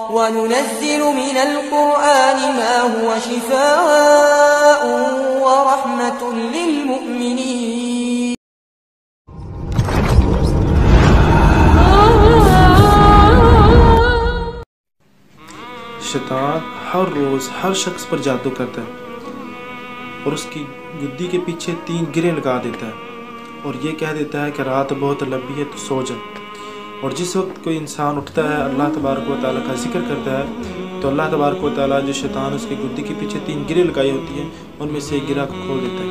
وَنُنَزِّلُ مِنَ الْقُرْآنِ مَا هُوَ شِفَاءٌ وَرَحْمَةٌ لِّلْمُؤْمِنِينَ. شیطان ہر روز ہر شخص پر جادو کرتا ہے اور اس کی گدی کے پیچھے 3 گریں لگا دیتا ہے اور یہ کہہ دیتا ہے کہ رات بہت لمبی ہے تو سو جا. اور جس وقت کوئی انسان اٹھتا ہے اللہ تبارک و تعالیٰ کا ذکر کرتا ہے تو اللہ تبارک و تعالیٰ جو شیطان اس کی گدی کے پیچھے 3 گریں لگائی ہوتی ہیں ان میں سے ایک گرہ کو کھول دیتا ہے.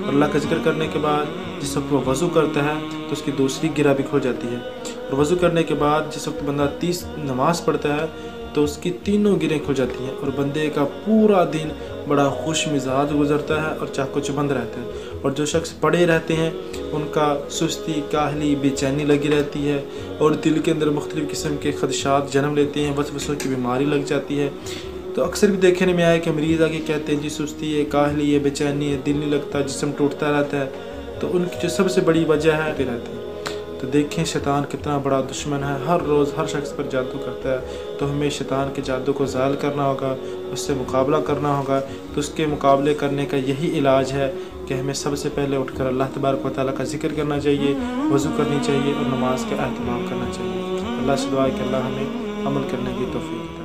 اور اللہ کا ذکر کرنے کے بعد جس وقت وہ وضو کرتا ہے تو اس کی دوسری گرہ بھی کھل جاتی ہے. اور وضو کرنے کے بعد جس وقت بندہ 30 نماز پڑھتا ہے تو اس کی 3 گریں کھل جاتی ہیں اور بندے کا پورا دن بڑا خوش مزاج گزرتا ہے اور چاق و چبند رہتا ہے. اور جو شخص پڑے رہتے ہیں ان کا سستی، کاہلی، بے چینی لگی رہتی ہے اور دل کے اندر مختلف قسم کے خدشات جنم لیتے ہیں، وسوسوں کی بیماری لگ جاتی ہے. تو اکثر بھی دیکھنے میں آیا کہ مریض آگے کہتے ہیں جی سستی ہے، کاہلی ہے، بے چینی ہے، دل نہیں لگتا، جسم ٹوٹتا رہتا ہے. تو ان کی جو سب سے بڑی وجہ ہے رہتی ہے. تو دیکھیں شیطان کتنا بڑا دشمن ہے، ہر روز ہر شخص پر جادو کرتا ہے. تو ہمیں شیطان کے جادو کو زائل کرنا ہوگا، اس سے مقابلہ کرنا ہوگا. تو اس کے مقابلے کرنے کا یہی علاج ہے کہ ہمیں سب سے پہلے اٹھ کر اللہ تبارک و تعالیٰ کا ذکر کرنا چاہیے، وضو کرنی چاہیے اور نماز کا اہتمام کرنا چاہیے. اللہ سے دعا ہے کہ اللہ ہمیں عمل کرنے کی توفیق دے.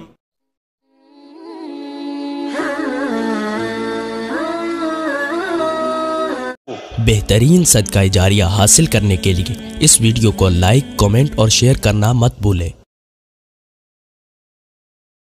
بہترین صدقہ جاریہ حاصل کرنے کے لیے اس ویڈیو کو لائک، کمنٹ اور شیئر کرنا مت بھولیں.